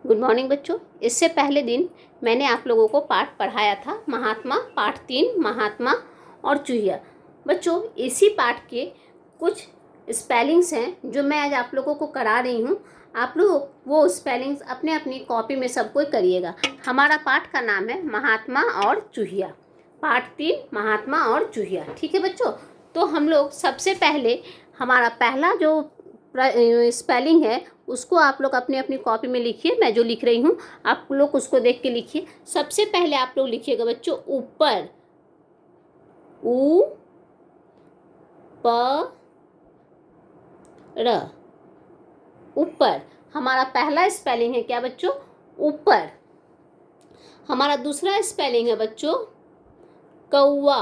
Good morning बच्चों। इससे पहले दिन मैंने आप लोगों को पाठ पढ़ाया था महात्मा, पाठ 3 महात्मा और चूहिया। बच्चों, इसी पाठ के कुछ स्पेलिंग्स हैं जो मैं आज आप लोगों को करा रही हूँ। आप लोग वो स्पेलिंग्स अपने अपनी कॉपी में सब कोई करिएगा। हमारा पाठ का नाम है महात्मा और चूहिया, पाठ 3 महात्मा और चूहिया। ठीक है बच्चों, तो हम लोग सबसे पहले हमारा पहला जो स्पेलिंग है उसको आप लोग अपनी अपनी कॉपी में लिखिए। मैं जो लिख रही हूँ आप लोग उसको देख के लिखिए। सबसे पहले आप लोग लिखिएगा बच्चों ऊपर, ऊ प र, ऊपर। हमारा पहला स्पेलिंग है क्या बच्चों? ऊपर। हमारा दूसरा स्पेलिंग है बच्चों कौवा।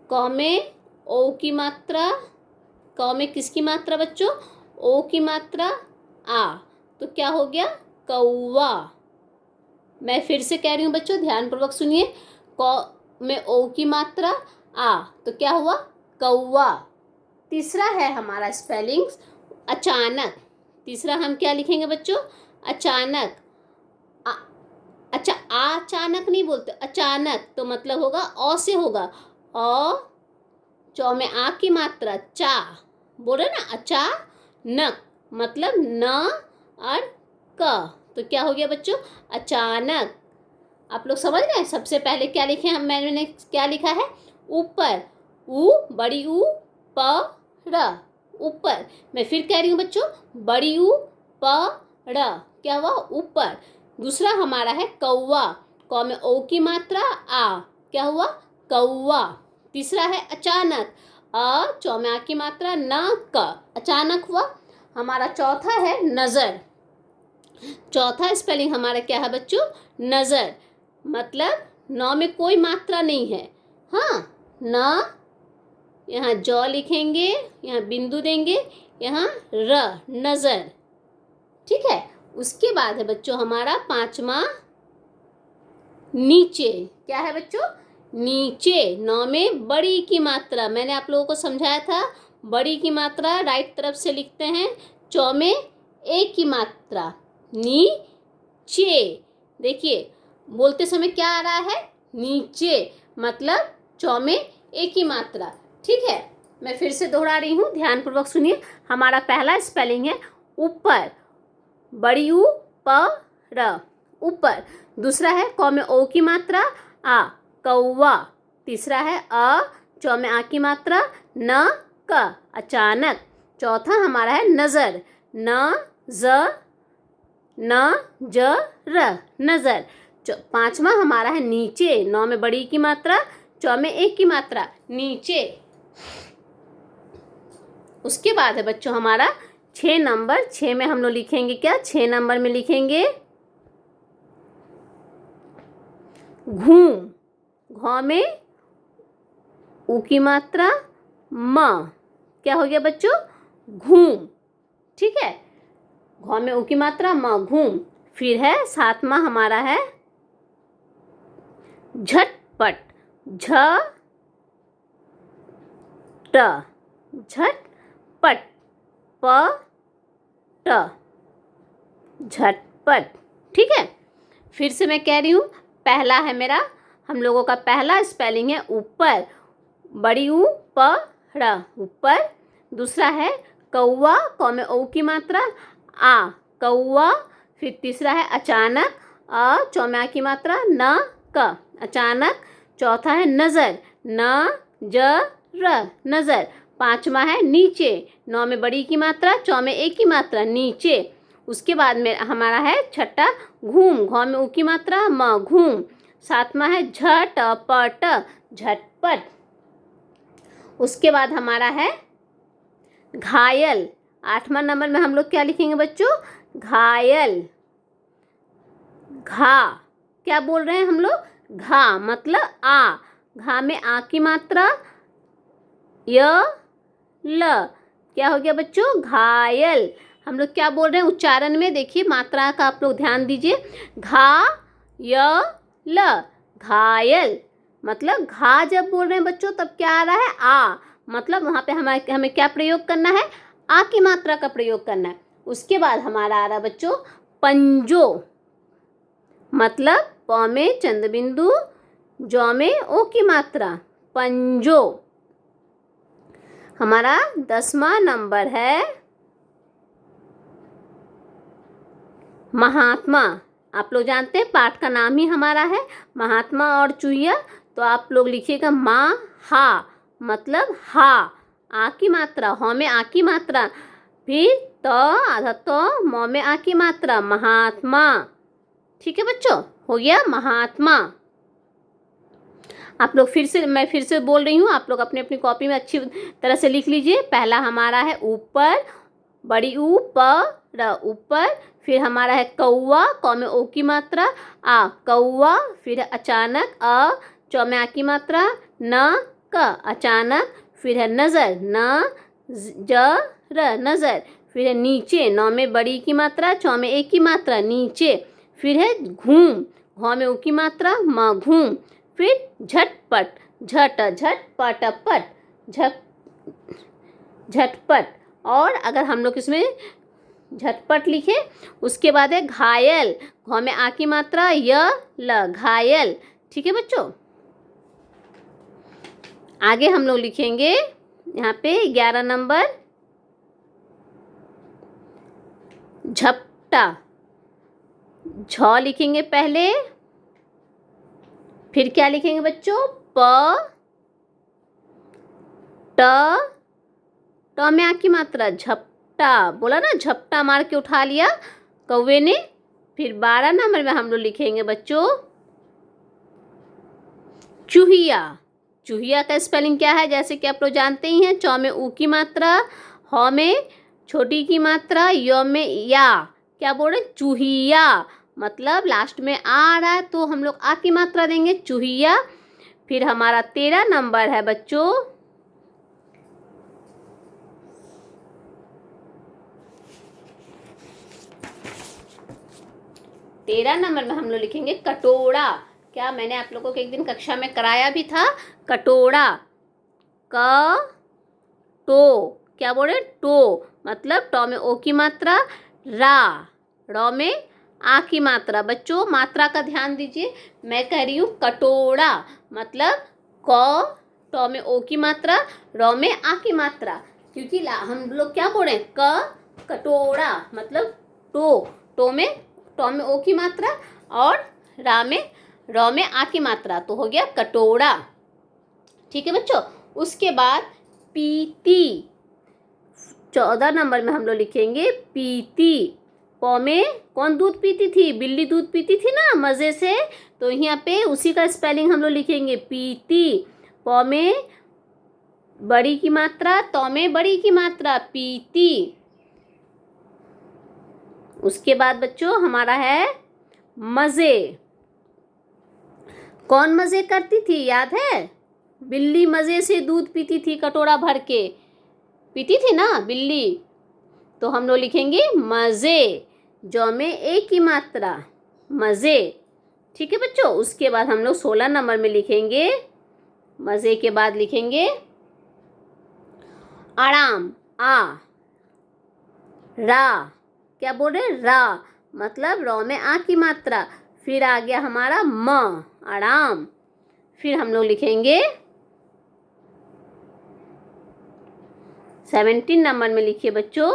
क में ओ की मात्रा, क में किसकी मात्रा बच्चों? ओ की मात्रा आ, तो क्या हो गया? कौवा। मैं फिर से कह रही हूँ बच्चों, ध्यानपूर्वक सुनिए। क में ओ की मात्रा आ, तो क्या हुआ? कौवा। तीसरा है हमारा स्पेलिंग्स अचानक। तीसरा हम क्या लिखेंगे बच्चों? अचानक। अच्छा, अचानक नहीं बोलते, अचानक तो मतलब होगा औ से होगा। औ, चौ में आ की मात्रा चा, बोल रहे ना, अचानक मतलब न और क, तो क्या हो गया बच्चों? अचानक। आप लोग समझ गए? सबसे पहले क्या लिखे हम, मैंने क्या लिखा है? ऊपर, ऊ बड़ी ऊ प र, ऊपर। मैं फिर कह रही हूँ बच्चों, बड़ी ऊ प र, क्या हुआ? ऊपर। दूसरा हमारा है कौवा। क में ओ की मात्रा आ, क्या हुआ? कौवा। तीसरा है अचानक, अ चौ में आ की मात्रा न क, अचानक हुआ। हमारा चौथा है नज़र। चौथा स्पेलिंग हमारा क्या है बच्चों? नज़र। मतलब नौ में कोई मात्रा नहीं है। हाँ, न, यहाँ जौ लिखेंगे, यहाँ बिंदु देंगे, यहाँ र, नज़र। ठीक है। उसके बाद है बच्चों हमारा पांचवा नीचे। क्या है बच्चों? नीचे। नौ में बड़ी की मात्रा, मैंने आप लोगों को समझाया था, बड़ी की मात्रा राइट तरफ से लिखते हैं। चौ में ए की मात्रा, नीचे। देखिए बोलते समय क्या आ रहा है? नीचे, मतलब चौ में ए की मात्रा। ठीक है, मैं फिर से दोहरा रही हूँ, ध्यानपूर्वक सुनिए। हमारा पहला स्पेलिंग है ऊपर, बड़ी ऊ प र, ऊपर। दूसरा है क में ओ की मात्रा आ, कौवा। तीसरा है अ चौ में आ की मात्रा न क, अचानक। चौथा हमारा है नज़र, न ज न ज र, नज़र। पांचवा हमारा है नीचे। नौ में बड़ी की मात्रा, चौ में एक की मात्रा, नीचे। उसके बाद है बच्चों हमारा 6 नंबर। 6 में हम लोग लिखेंगे क्या? 6 नंबर में लिखेंगे घूम। घ में ऊ की मात्रा म, क्या हो गया बच्चों? घूम। ठीक है, घ में ऊ की मात्रा म, घूम। फिर है सातवां हमारा है झटपट। झ ट, झटपट, प ट, झटपट। ठीक है, फिर से मैं कह रही हूँ, पहला है मेरा, हम लोगों का पहला स्पेलिंग है ऊपर, बड़ी ऊ प र, ऊपर। दूसरा है कौवा, क में ओ की मात्रा आ, कौवा। फिर तीसरा है अचानक, अ चौ में आ की मात्रा न क, अचानक। चौथा है नज़र, न ज र, नज़र। पांचवा है नीचे। नौ में बड़ी की मात्रा, चौ में एक की मात्रा, नीचे। उसके बाद में हमारा है छठा घूम। घ में ऊ की मात्रा म, घूम। सातवां है झटपट, झटपट। उसके बाद हमारा है घायल। 8वां नंबर में हम लोग क्या लिखेंगे बच्चों? घायल। घा, क्या बोल रहे हैं हम लोग? घा मतलब आ, घा में आ की मात्रा य ल, क्या हो गया बच्चों? घायल। हम लोग क्या बोल रहे हैं उच्चारण में? देखिए मात्रा का आप लोग ध्यान दीजिए। घा य ल, घायल। मतलब घा जब बोल रहे हैं बच्चों तब क्या आ रहा है? आ, मतलब वहाँ पे हमें क्या प्रयोग करना है? आ की मात्रा का प्रयोग करना है। उसके बाद हमारा आ रहा बच्चों पंजो, मतलब प में चंद्र बिंदु, जौ में ओ की मात्रा, पंजो। हमारा 10वां नंबर है महात्मा। आप लोग जानते हैं पाठ का नाम ही हमारा है महात्मा और चूहिया, तो आप लोग लिखिएगा मा हा, मतलब हा, आ की मात्रा, ह में आ की मात्रा, फिर त आधा तो म में आ की मात्रा, महात्मा। ठीक है बच्चों, हो गया महात्मा। आप लोग मैं फिर से बोल रही हूँ, आप लोग अपनी अपनी कॉपी में अच्छी तरह से लिख लीजिए। पहला हमारा है ऊपर, बड़ी ऊ प र, ऊपर। फिर हमारा है कौवा, क में ओ की मात्रा, आ, कौवा। फिर है अचानक, अ, चौ में आ की मात्रा, न, क, अचानक। फिर है नज़र, न, ज, र, नज़र। फिर है नीचे, नौ में बड़ी की मात्रा, चौ में एक की मात्रा, नीचे। फिर है घूम, घ में ऊ की मात्रा, म, घूम। फिर झटपट, झट, झटपट, पट, झट, झटपट। और अगर हम लोग इसमें झटपट लिखे, उसके बाद है घायल, घ में आ की मात्रा, य, ल, घायल। ठीक है बच्चों, आगे हम लोग लिखेंगे यहाँ पे 11 नंबर झपटा। झ लिखेंगे पहले, फिर क्या लिखेंगे बच्चों, प, ट, ट में आ की मात्रा, झपटा। बोला ना, झपटा मार के उठा लिया कौवे ने। फिर 12 नंबर में हम लोग लिखेंगे बच्चों चूहिया। चूहिया का स्पेलिंग क्या है, जैसे कि आप लोग जानते ही हैं, चौ में ऊ की मात्रा, ह में छोटी की मात्रा, य में या। क्या बोल रहे, चूहिया, मतलब लास्ट में आ रहा है तो हम लोग आ की मात्रा देंगे, चूहिया। फिर हमारा 13 नंबर है बच्चों में हम लोग लिखेंगे कटोरा। क्या मैंने आप लोगों को एक दिन कक्षा में कराया भी था, कटोरा। क, टो, क्या बोल रहे, टो, मतलब टो में ओ की मात्रा, रा, रो में आ की मात्रा। बच्चों मात्रा का ध्यान दीजिए, मैं कह रही हूँ कटोरा, मतलब क, टो में ओ की मात्रा, रो में आ की मात्रा, क्योंकि हम लोग क्या बोल रहे हैं, कटोरा, मतलब टो में ओ की मात्रा और रो में आ की मात्रा, तो हो गया कटोरा। ठीक है बच्चों, उसके बाद पीती। 14 नंबर में हम लोग लिखेंगे पीती। प में कौन दूध पीती थी, बिल्ली दूध पीती थी ना मजे से, तो यहाँ पे उसी का स्पेलिंग हम लोग लिखेंगे पीती। प में बड़ी की मात्रा, तो में बड़ी की मात्रा, पीती। उसके बाद बच्चों हमारा है मजे। कौन मजे करती थी, याद है, बिल्ली मजे से दूध पीती थी, कटोरा भर के पीती थी ना बिल्ली, तो हम लोग लिखेंगे मजे, जौ में ए की मात्रा, मजे। ठीक है बच्चों, उसके बाद हम लोग 16 नंबर में लिखेंगे, मजे के बाद लिखेंगे आराम, आ, रा, क्या बोल रहे, रा, मतलब रो में आ की मात्रा। फिर आ गया हमारा म, आराम। फिर हम लोग लिखेंगे 17 नंबर में लिखिए बच्चों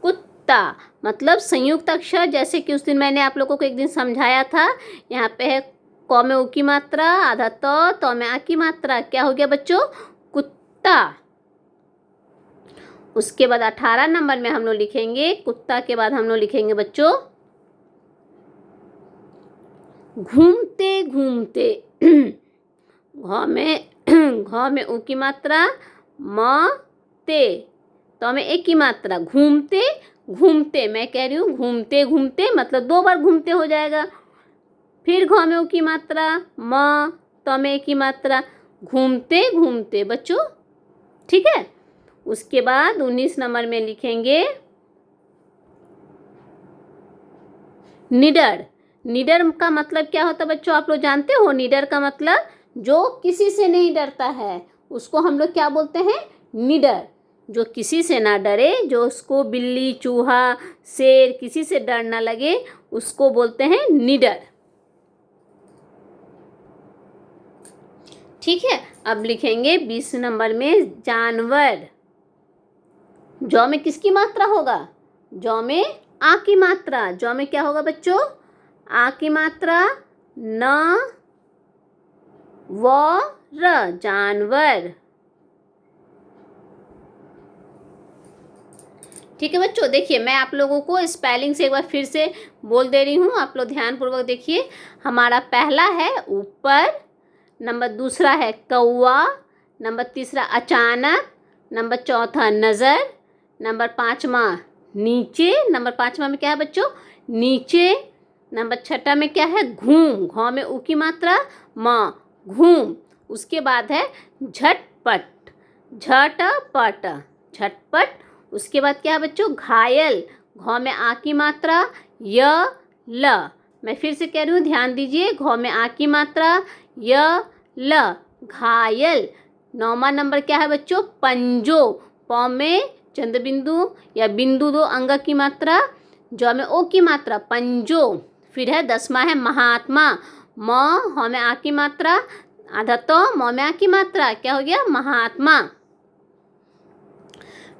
कुत्ता, मतलब संयुक्त अक्षर, जैसे कि उस दिन मैंने आप लोगों को एक दिन समझाया था। यहाँ पे है क में उ की मात्रा, आधा तो में आ की मात्रा, क्या हो गया बच्चों, कुत्ता। उसके बाद 18 नंबर में हम लोग लिखेंगे कुत्ता के बाद हम लोग लिखेंगे बच्चों घूमते घूमते। घ में उ की मात्रा, म, ते, तो में एक की मात्रा, घूमते घूमते, मैं कह रही हूँ घूमते घूमते, मतलब 2 बार घूमते हो जाएगा। फिर घ में उ की मात्रा, म, तो में एक की मात्रा, घूमते घूमते बच्चों। ठीक है, उसके बाद 19 नंबर में लिखेंगे निडर। निडर का मतलब क्या होता है बच्चों, आप लोग जानते हो, निडर का मतलब जो किसी से नहीं डरता है, उसको हम लोग क्या बोलते हैं? निडर। जो किसी से ना डरे, जो उसको बिल्ली, चूहा, शेर किसी से डर ना लगे, उसको बोलते हैं निडर। ठीक है, अब लिखेंगे 20 नंबर में जानवर। जौ में किसकी मात्रा होगा? जौ में आ की मात्रा। जौ में क्या होगा बच्चों? आ की मात्रा, न व र, जानवर। ठीक है बच्चों, देखिए मैं आप लोगों को स्पेलिंग से एक बार फिर से बोल दे रही हूँ, आप लोग ध्यान पूर्वक देखिए। हमारा पहला है ऊपर, नंबर दूसरा है कौवा, नंबर तीसरा अचानक, नंबर चौथा नज़र, नंबर पाँचवा नीचे। नंबर पाँचवा में क्या है बच्चों? नीचे। नंबर छठा में क्या है? घूम। घौ में ऊ की मात्रा, म, घूम। उसके बाद है झटपट, झटपट, झटपट। उसके बाद क्या है बच्चों? घायल। घौ में आ की मात्रा, य, ल। मैं फिर से कह रही हूँ, ध्यान दीजिए। घौ में आ की मात्रा, य, ल, घायल। 9वां नंबर क्या है बच्चों? पंजो। पौ में चंद्र बिंदु या बिंदु दो अंग की मात्रा, जौ में ओ की मात्रा, पंजो। फिर है 10वां है महात्मा। म, हौ में आ की मात्रा, आधा तो मौ में आ की मात्रा, क्या हो गया? महात्मा।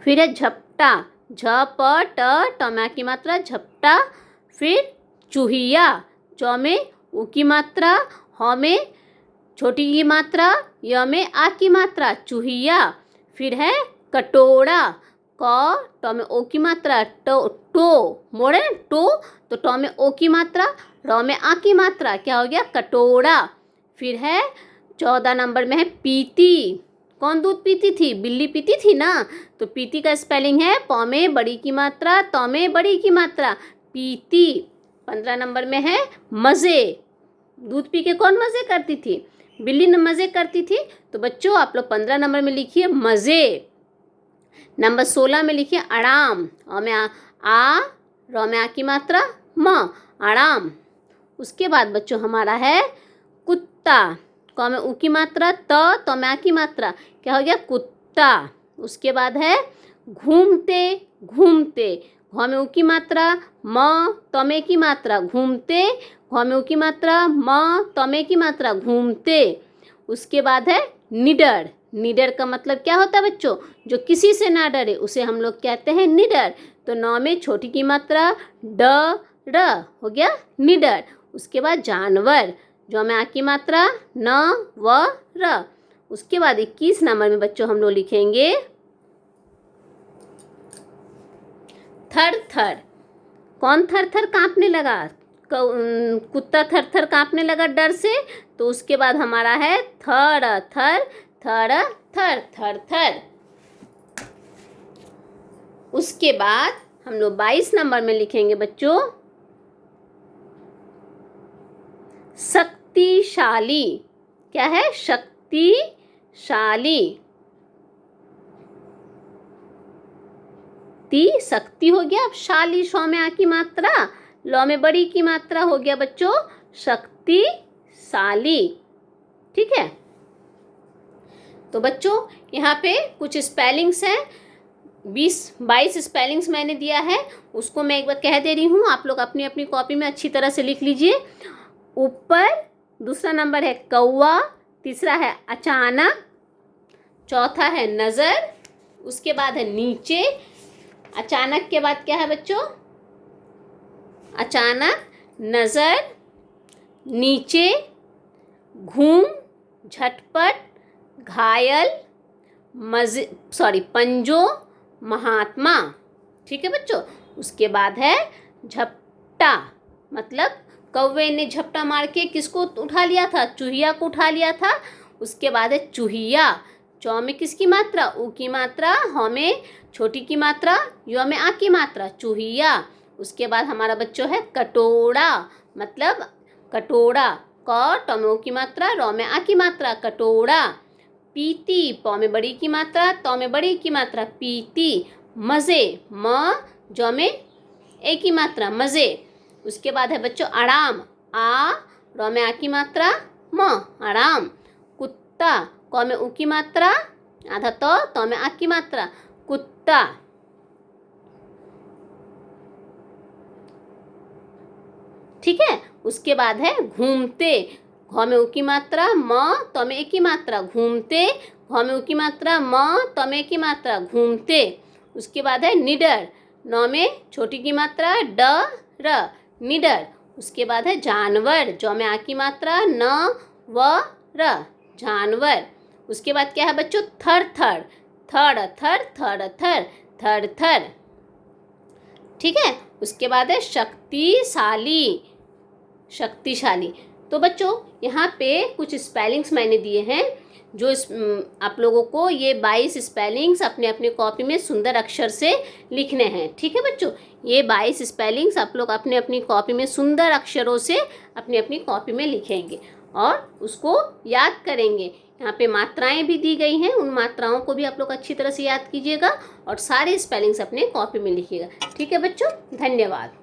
फिर है झपटा। झपट, ट में आ की मात्रा, झपटा। फिर चूहिया। चौ में ऊ की मात्रा, हौ में छोटी की मात्रा, य में आ की मात्रा, चूहिया। फिर है कटोरा। क, ट में ओ की मात्रा, टो, मोड़े टो, तो ट में ओ की मात्रा, र में आ की मात्रा, क्या हो गया? कटोरा। फिर है 14 नंबर में है पीती। कौन दूध पीती थी? बिल्ली पीती थी ना। तो पीती का स्पेलिंग है प में बड़ी की मात्रा, त में बड़ी की मात्रा, पीती। 15 नंबर में है मज़े। दूध पी के कौन मज़े करती थी? बिल्ली न मज़े करती थी। तो बच्चों आप लोग 15 नंबर में लिखिए मज़े। नंबर 16 में लिखिए आराम। अ में आ, र में आ की मात्रा, म, आराम। उसके बाद बच्चों हमारा है कुत्ता। क में ऊ की मात्रा, त में आ की मात्रा, क्या हो गया? कुत्ता। उसके बाद है घूमते। घूमते। घ में ऊ की मात्रा, म, त में की मात्रा, घूमते। घ में ऊ की मात्रा, म, त में की मात्रा, घूमते। उसके बाद है निडर। निडर का मतलब क्या होता है बच्चों? जो किसी से ना डरे, उसे हम लोग कहते हैं निडर। तो 9 में छोटी की मात्रा, ड, र, हो गया निडर। उसके बाद जानवर। जो में आ की मात्रा, न, व, र। उसके बाद 21 नंबर में बच्चों हम लोग लिखेंगे थर थर। कौन थर थर कांपने लगा? कुत्ता थर थर कांपने लगा डर से। तो उसके बाद हमारा है थर थर, थर थर, थर थर। उसके बाद हम लोग 22 नंबर में लिखेंगे बच्चों शक्तिशाली। क्या है? शक्तिशाली। शक्ति हो गया। अब शाली, शौ में आ की मात्रा, लौ में बड़ी की मात्रा, हो गया बच्चों शक्तिशाली। ठीक है, तो बच्चों यहाँ पे कुछ स्पेलिंग्स हैं, 20-22 स्पेलिंग्स मैंने दिया है, उसको मैं एक बार कह दे रही हूँ, आप लोग अपनी अपनी कॉपी में अच्छी तरह से लिख लीजिए। ऊपर, दूसरा नंबर है कौवा, तीसरा है अचानक, चौथा है नज़र, उसके बाद है नीचे। अचानक के बाद क्या है बच्चों? अचानक, नज़र, नीचे, घूम, झटपट, घायल, पंजो, महात्मा। ठीक है बच्चों। उसके बाद है झपटा, मतलब कौवे ने झपटा मार के किसको उठा लिया था? चूहिया को उठा लिया था। उसके बाद है चूहिया। चौ में किसकी मात्रा? ऊ की मात्रा। हौ में छोटी की मात्रा, यो में आ की मात्रा, चूहिया। उसके बाद हमारा बच्चों है कटोरा, मतलब कटोरा। क, ट में ऊ की मात्रा, रौ में आ की मात्रा, कटोरा। पीती, पौ में बड़ी की मात्रा, तौ में बड़ी की मात्रा, पीती। मज़े, म, जौ में ए की मात्रा, मज़े। उसके बाद है बच्चों आराम, आ, रौ में आ की मात्रा, म, आराम। कुत्ता, क में उ की मात्रा, आधा त में आ की मात्रा, कुत्ता। ठीक है, उसके बाद है घूमते, घ में उ की मात्रा, म त में ए की मात्रा, घूमते, घ में उ की मात्रा, म त में ए की मात्रा, घूमते। उसके बाद है निडर, न में छोटी की मात्रा, ड र, निडर। उसके बाद है जानवर, ज में आ की मात्रा, न व र, जानवर। उसके बाद क्या है बच्चों, थर थर, थर थर थर थर, थर थर। ठीक है, उसके बाद है शक्तिशाली, शक्तिशाली। तो बच्चों यहाँ पे कुछ स्पेलिंग्स मैंने दिए हैं, जो आप लोगों को ये 22 स्पेलिंग्स अपने अपने कॉपी में सुंदर अक्षर से लिखने हैं। ठीक है बच्चों, ये 22 स्पेलिंग्स आप लोग अपने अपनी कॉपी में सुंदर अक्षरों से अपनी अपनी कॉपी में लिखेंगे और उसको याद करेंगे। यहाँ पे मात्राएं भी दी गई हैं, उन मात्राओं को भी आप लोग अच्छी तरह से याद कीजिएगा और सारे स्पेलिंग्स अपने कॉपी में लिखिएगा। ठीक है बच्चों, धन्यवाद।